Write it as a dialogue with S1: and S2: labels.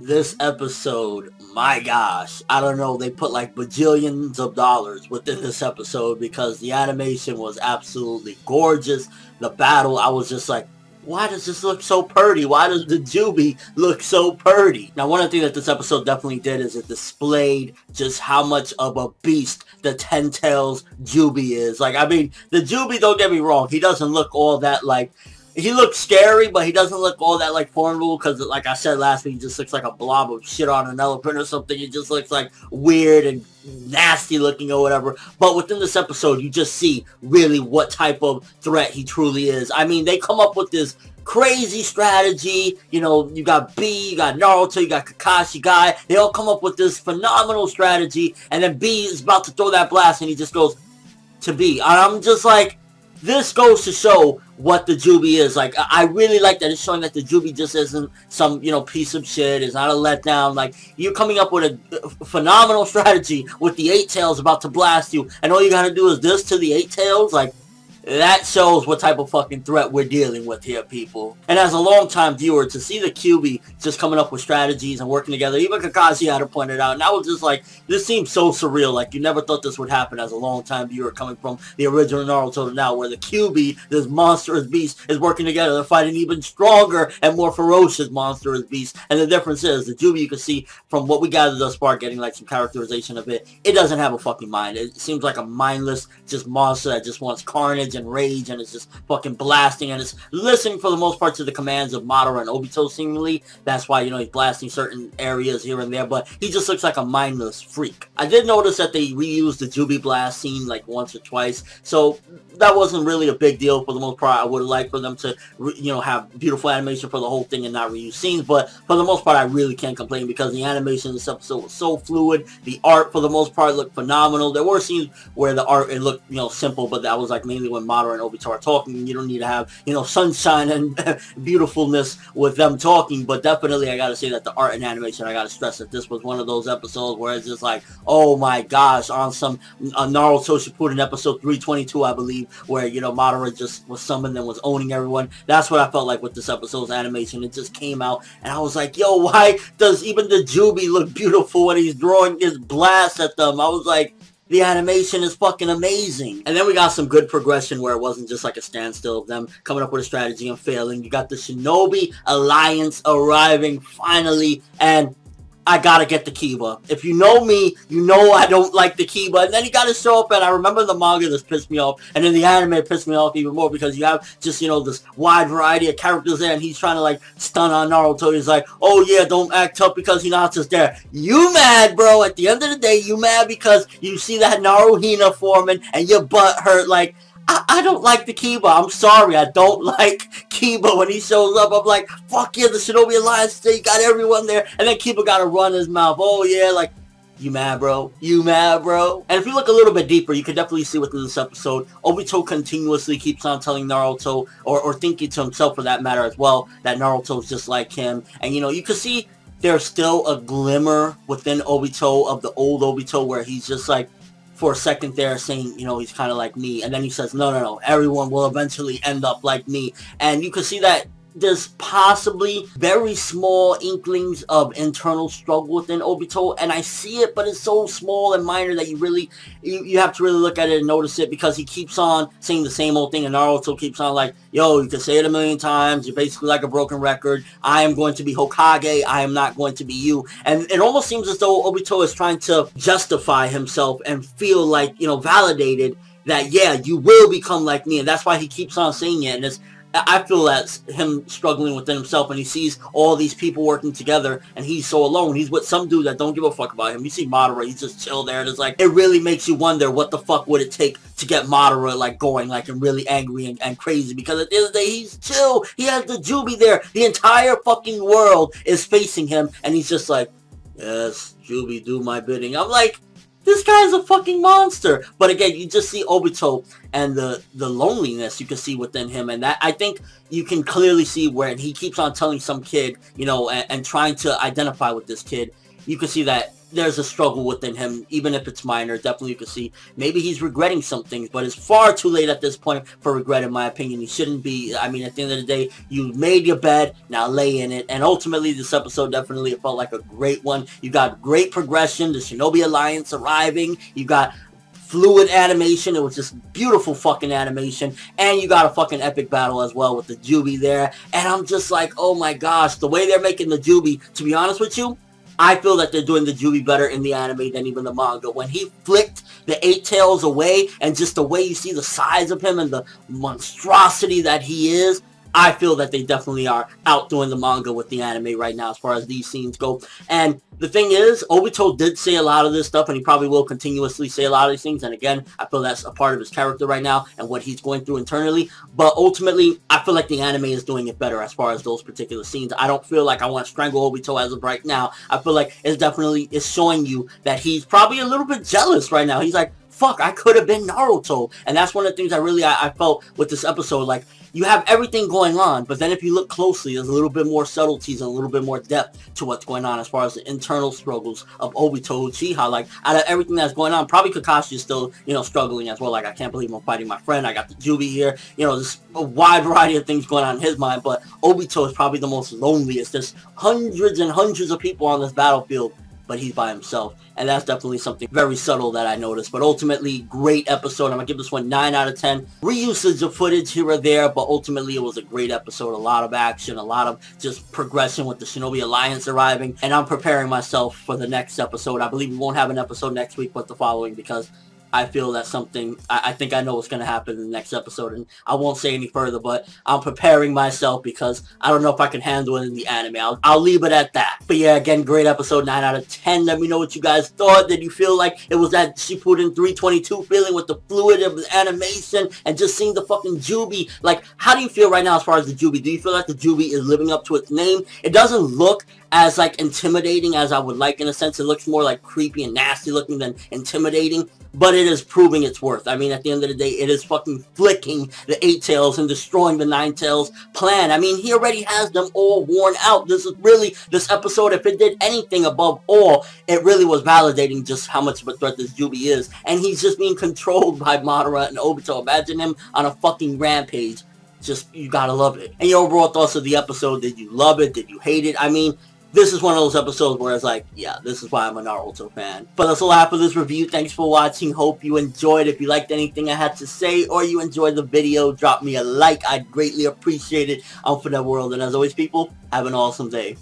S1: This episode, my gosh, I don't know, they put like bajillions of dollars within this episode because the animation was absolutely gorgeous. The battle, I was just like, why does this look so pretty? Why does the Juubi look so pretty? Now, one of the things that this episode definitely did is it displayed just how much of a beast the Ten Tails Juubi is. Like, I mean, the Juubi, don't get me wrong, he doesn't look all that like... He looks scary, but he doesn't look all that like ForneverWorld because, like I said last week, he just looks like a blob of shit on an elephant or something. He just looks like weird and nasty looking or whatever. But within this episode, you just see really what type of threat he truly is. I mean, they come up with this crazy strategy. You know, you got B, you got Naruto, you got Kakashi guy. They all come up with this phenomenal strategy, and then B is about to throw that blast, and he just goes to B. And I'm just like, this goes to show what the Juubi is. Like, I really like that it's showing that the Juubi just isn't some, you know, piece of shit. It's not a letdown. Like, you're coming up with a phenomenal strategy with the Eight Tails about to blast you, and all you gotta do is this to the Eight Tails. Like, that shows what type of fucking threat we're dealing with here, people. And as a long-time viewer, to see the Kyuubi just coming up with strategies and working together, even Kakashi had to point it out, and I was just like, this seems so surreal. Like, you never thought this would happen as a long-time viewer coming from the original Naruto to now, where the Kyuubi, this monstrous beast, is working together. They're fighting even stronger and more ferocious monstrous beasts. And the difference is, the Juubi, you can see from what we gathered thus far, getting like some characterization of it, it doesn't have a fucking mind. It seems like a mindless, just monster that just wants carnage and rage, and it's just fucking blasting, and it's listening for the most part to the commands of Madara and Obito, seemingly. That's why, you know, he's blasting certain areas here and there, but he just looks like a mindless freak. I did notice that they reused the Juubi blast scene like once or twice, so that wasn't really a big deal for the most part. I would like for them to, you know, have beautiful animation for the whole thing and not reuse scenes, but for the most part, I really can't complain because the animation in this episode was so fluid. The art, for the most part, looked phenomenal. There were scenes where the art, it looked, you know, simple, but that was like mainly when Madara and Obito are talking. You don't need to have, you know, sunshine and beautifulness with them talking, but definitely I gotta say that the art and animation, I gotta stress that this was one of those episodes where it's just like, oh my gosh, on some Naruto Shippuden episode 322, I believe, where, you know, Madara just was summoned and was owning everyone. That's what I felt like with this episode's animation. It just came out, and I was like, yo, why does even the Juubi look beautiful when he's throwing his blast at them? I was like, the animation is fucking amazing. And then we got some good progression where it wasn't just like a standstill of them coming up with a strategy and failing. You got the Shinobi Alliance arriving finally, and I gotta get the Kiba. If you know me, you know I don't like the Kiba. And then he gotta show up, and I remember the manga this pissed me off, and in the anime it pissed me off even more because you have just, you know, this wide variety of characters there, and he's trying to like stun on Naruto. He's like, oh yeah, don't act tough because Hinata's there. You mad, bro? At the end of the day, you mad because you see that Naruhina forming and your butt hurt. Like, I don't like the Kiba. I'm sorry. I don't like Kiba when he shows up. I'm like, fuck yeah, the Shinobi Alliance, they got everyone there. And then Kiba got to run his mouth. Oh yeah, like, you mad, bro? You mad, bro? And if you look a little bit deeper, you can definitely see within this episode, Obito continuously keeps on telling Naruto, or thinking to himself for that matter as well, that Naruto's just like him. And, you know, you can see there's still a glimmer within Obito of the old Obito where he's just like, for a second there saying, you know, he's kind of like me, and then he says, no, everyone will eventually end up like me. And you can see that there's possibly very small inklings of internal struggle within Obito, and I see it, but it's so small and minor that you have to really look at it and notice it, because he keeps on saying the same old thing, and Naruto keeps on like, yo, you can say it a million times, you're basically like a broken record, I am going to be Hokage, I am not going to be you. And it almost seems as though Obito is trying to justify himself and feel like, you know, validated that, yeah, you will become like me, and that's why he keeps on saying it. And I feel that's him struggling within himself, and he sees all these people working together, and he's so alone. He's with some dude that don't give a fuck about him. You see Madara, he's just chill there, and it's like, it really makes you wonder what the fuck would it take to get Madara, like, going, like, and really angry and crazy, because at the end of the day, he's chill. He has the Juubi there. The entire fucking world is facing him, and he's just like, yes, Juubi, do my bidding. I'm like, this guy's a fucking monster. But again, you just see Obito and the loneliness you can see within him. And that, I think you can clearly see where he keeps on telling some kid, you know, and trying to identify with this kid. you can see that there's a struggle within him, even if it's minor. Definitely you can see maybe he's regretting some things, but it's far too late at this point for regret, in my opinion. He shouldn't be. I mean, at the end of the day, you made your bed, now lay in it. And ultimately, this episode definitely felt like a great one. You got great progression, the Shinobi Alliance arriving, you got fluid animation. It was just beautiful fucking animation, and you got a fucking epic battle as well with the Juubi there. And I'm just like, oh my gosh, the way they're making the Juubi, to be honest with you, I feel that they're doing the Juubi better in the anime than even the manga. When he flicked the 8 tails away, and just the way you see the size of him and the monstrosity that he is, I feel that they definitely are outdoing the manga with the anime right now as far as these scenes go. And the thing is, Obito did say a lot of this stuff, and he probably will continuously say a lot of these things. And again, I feel that's a part of his character right now and what he's going through internally. But ultimately, I feel like the anime is doing it better as far as those particular scenes. I don't feel like I want to strangle Obito as of right now. I feel like it's definitely showing you that he's probably a little bit jealous right now. He's like, fuck, I could have been Naruto. And that's one of the things I felt with this episode. Like, you have everything going on, but then if you look closely, there's a little bit more subtleties and a little bit more depth to what's going on as far as the internal struggles of Obito Uchiha. Like, out of everything that's going on, probably Kakashi is still, you know, struggling as well. Like, I can't believe I'm fighting my friend. I got the Juubi here. You know, there's a wide variety of things going on in his mind, but Obito is probably the most loneliest. There's hundreds and hundreds of people on this battlefield, but he's by himself. And that's definitely something very subtle that I noticed. But ultimately, great episode. I'm going to give this one 9 out of 10. Reusage of footage here or there, but ultimately it was a great episode. A lot of action, a lot of just progression with the Shinobi Alliance arriving. And I'm preparing myself for the next episode. I believe we won't have an episode next week, but the following, because I feel that something, I think I know what's going to happen in the next episode, and I won't say any further, but I'm preparing myself because I don't know if I can handle it in the anime. I'll leave it at that. But yeah, again, great episode, 9 out of 10. Let me know what you guys thought. Did you feel like it was that Shippuden 322 feeling with the fluid of the animation and just seeing the fucking Juubi? Like, how do you feel right now as far as the Juubi? Do you feel like the Juubi is living up to its name? It doesn't look as like intimidating as I would like, in a sense. It looks more like creepy and nasty looking than intimidating, but it is proving its worth. I mean, at the end of the day, it is fucking flicking the 8 tails and destroying the 9 tails plan. I mean, he already has them all worn out. This is really, this episode, if it did anything above all, it really was validating just how much of a threat this Juubi is. And he's just being controlled by Madara and Obito. Imagine him on a fucking rampage. Just, you gotta love it. And your overall thoughts of the episode, did you love it? Did you hate it? I mean, this is one of those episodes where it's like, yeah, this is why I'm a Naruto fan. But that's all I have for this review. Thanks for watching. Hope you enjoyed. If you liked anything I had to say or you enjoyed the video, drop me a like. I'd greatly appreciate it. I'm ForneverWorld. And as always, people, have an awesome day.